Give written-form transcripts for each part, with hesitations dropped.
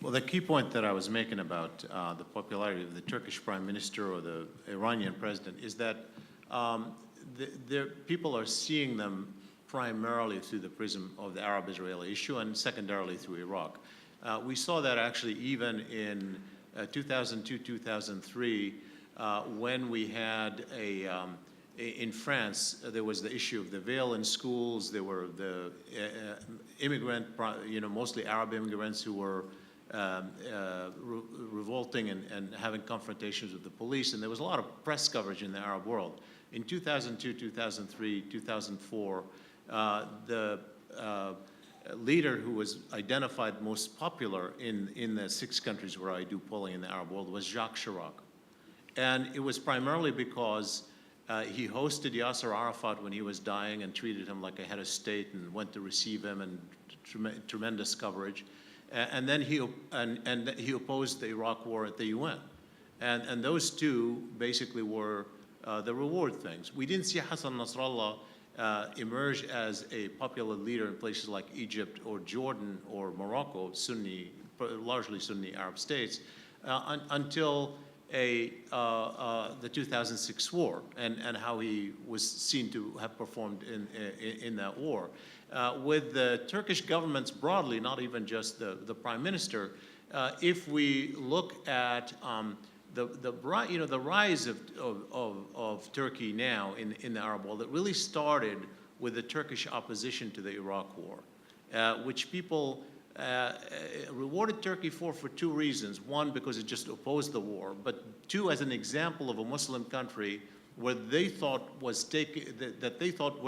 Well, the key point that I was making about the popularity of the Turkish prime minister or the Iranian president is that people are seeing them primarily through the prism of the Arab-Israeli issue and secondarily through Iraq. We saw that actually even in 2002, 2003, when we had in France, there was the issue of the veil in schools. There were the mostly Arab immigrants who were revolting and having confrontations with the police. And there was a lot of press coverage in the Arab world. In 2002, 2003, 2004, the leader who was identified most popular in the 6 countries where I do polling in the Arab world was Jacques Chirac. And it was primarily because he hosted Yasser Arafat when he was dying and treated him like a head of state and went to receive him, and tremendous coverage. And then he opposed the Iraq war at the UN. And those two basically were the reward things. We didn't see Hassan Nasrallah emerge as a popular leader in places like Egypt or Jordan or Morocco, largely Sunni Arab states, until the 2006 war and how he was seen to have performed in that war. With the Turkish governments broadly, not even just the prime minister, if we look at the rise of Turkey now in the Arab world, it really started with the Turkish opposition to the Iraq war, which people rewarded Turkey for 2 reasons. One, because it just opposed the war, but 2, as an example of a Muslim country where they thought were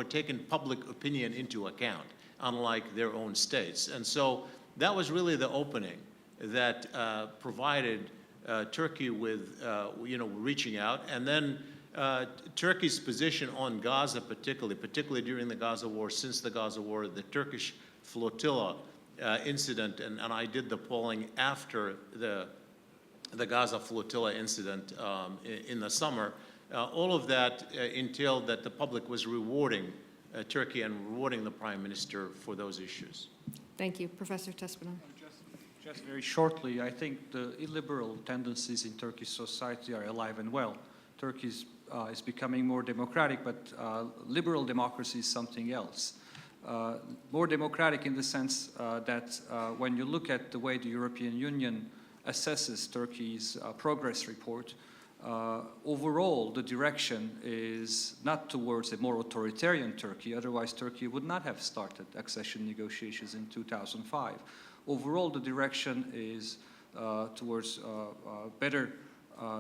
taking public opinion into account, unlike their own states. And so that was really the opening that provided Turkey with reaching out. And then Turkey's position on Gaza, particularly during the Gaza war, since the Gaza war, the Turkish flotilla incident, and I did the polling after the Gaza flotilla incident in the summer. All of that entailed that the public was rewarding Turkey and rewarding the prime minister for those issues. Thank you. Professor Tespinel. Just very shortly, I think the illiberal tendencies in Turkish society are alive and well. Turkey is becoming more democratic, but liberal democracy is something else. More democratic in the sense that when you look at the way the European Union assesses Turkey's progress report, overall the direction is not towards a more authoritarian Turkey, otherwise Turkey would not have started accession negotiations in 2005. Overall the direction is towards better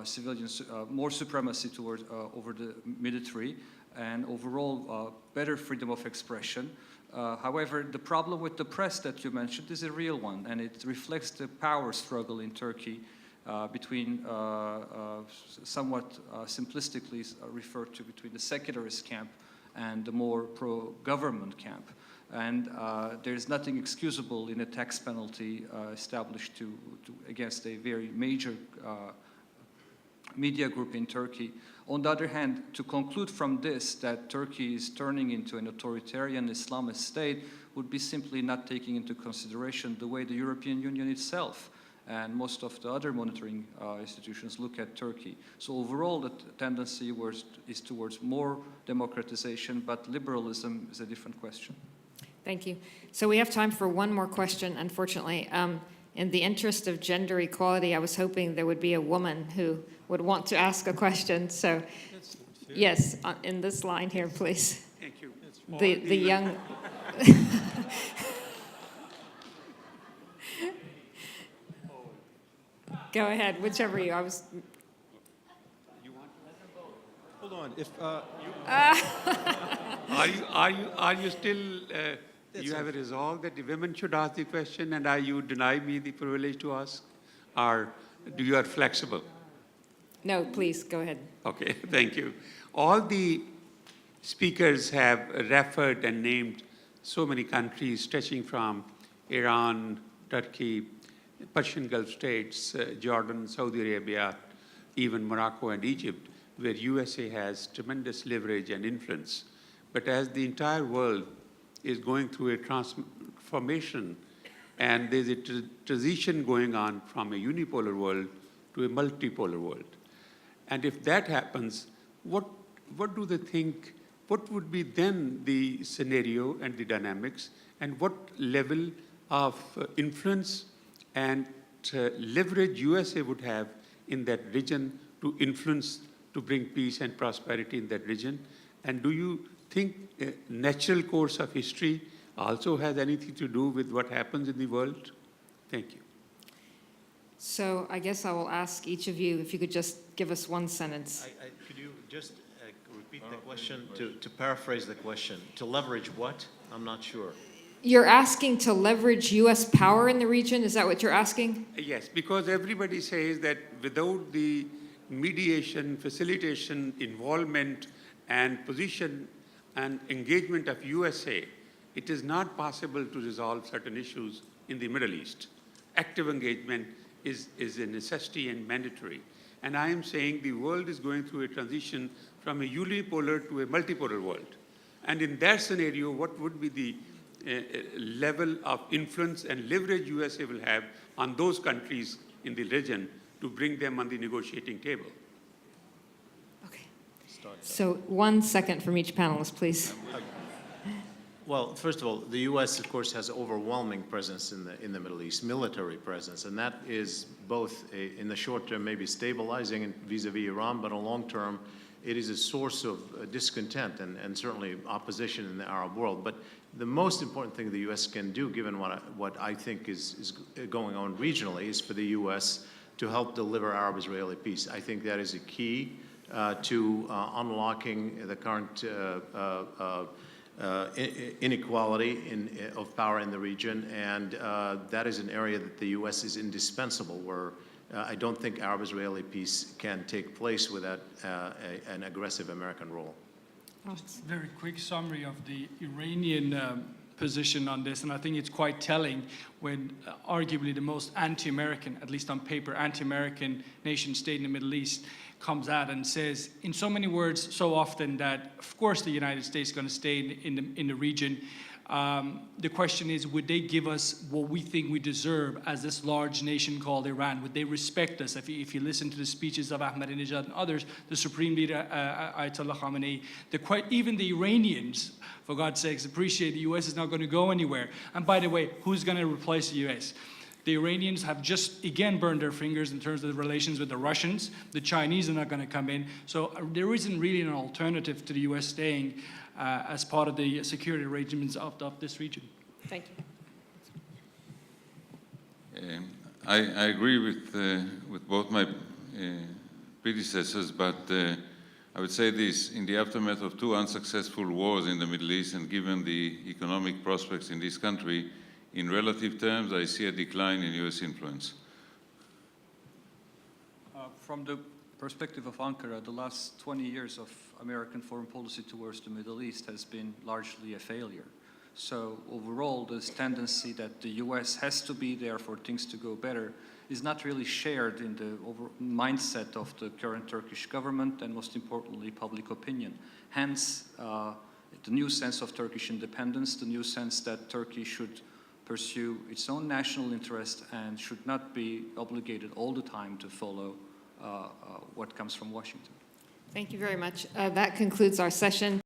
civilians, more supremacy towards over the military, and overall better freedom of expression. However, the problem with the press that you mentioned is a real one, and it reflects the power struggle in Turkey between, somewhat simplistically referred to, between the secularist camp and the more pro-government camp. And there's nothing excusable in a tax penalty established against a very major media group in Turkey. On the other hand, to conclude from this that Turkey is turning into an authoritarian Islamist state would be simply not taking into consideration the way the European Union itself and most of the other monitoring institutions look at Turkey. So overall, the tendency is towards more democratization, but liberalism is a different question. Thank you. So we have time for one more question, unfortunately. In the interest of gender equality, I was hoping there would be a woman who would want to ask a question. So, yes, in this line here, please. Thank you. The young... Go ahead, whichever you. I was... You want to? Hold on. If are you still? You have a resolve that the women should ask the question, and are you deny me the privilege to ask, or do you are flexible? No, please go ahead. Okay, thank you. All the speakers have referred and named so many countries, stretching from Iran, Turkey, Persian Gulf states, Jordan, Saudi Arabia, even Morocco and Egypt, where USA has tremendous leverage and influence. But as the entire world is going through a transformation And there's a transition going on from a unipolar world to a multipolar world. And if that happens, what do they think, what would be then the scenario and the dynamics, and what level of influence and leverage USA would have in that region to influence, to bring peace and prosperity in that region? And do you think a natural course of history also has anything to do with what happens in the world? Thank you. So I guess I will ask each of you if you could just give us one sentence. Could you just repeat the question, to paraphrase the question? To leverage what? I'm not sure. You're asking to leverage U.S. power in the region? Is that what you're asking? Yes, because everybody says that without the mediation, facilitation, involvement, and position and engagement of USA, it is not possible to resolve certain issues in the Middle East. Active engagement is a necessity and mandatory. And I am saying the world is going through a transition from a unipolar to a multipolar world. And in that scenario, what would be the level of influence and leverage USA will have on those countries in the region to bring them on the negotiating table? Okay. So 1 second from each panelist, please. Well, first of all, the U.S., of course, has overwhelming presence in the Middle East, military presence, and that is both in the short term maybe stabilizing vis-a-vis Iran, but in the long term, it is a source of discontent and certainly opposition in the Arab world. But the most important thing the U.S. can do, given what I think is going on regionally, is for the U.S. to help deliver Arab-Israeli peace. I think that is a key to unlocking the current inequality of power in the region, and that is an area that the U.S. is indispensable, where I don't think Arab-Israeli peace can take place without an aggressive American role. Just a very quick summary of the Iranian position on this, and I think it's quite telling when arguably the most anti-American, at least on paper, anti-American nation state in the Middle East comes out and says, in so many words, so often, that of course the United States is going to stay in the region. The question is, would they give us what we think we deserve as this large nation called Iran? Would they respect us? If you listen to the speeches of Ahmadinejad and others, the Supreme Leader Ayatollah Khamenei, even the Iranians, for God's sakes, appreciate the U.S. is not going to go anywhere. And by the way, who's going to replace the U.S.? The Iranians have just, again, burned their fingers in terms of the relations with the Russians. The Chinese are not going to come in. So there isn't really an alternative to the U.S. staying as part of the security arrangements of this region. Thank you. I agree with both my predecessors, but I would say this: in the aftermath of 2 unsuccessful wars in the Middle East, and given the economic prospects in this country, in relative terms, I see a decline in U.S. influence. From the perspective of Ankara, the last 20 years of American foreign policy towards the Middle East has been largely a failure. So overall, this tendency that the U.S. has to be there for things to go better is not really shared in the mindset of the current Turkish government, and most importantly, public opinion. Hence, the new sense of Turkish independence, the new sense that Turkey should pursue its own national interest and should not be obligated all the time to follow what comes from Washington. Thank you very much. That concludes our session.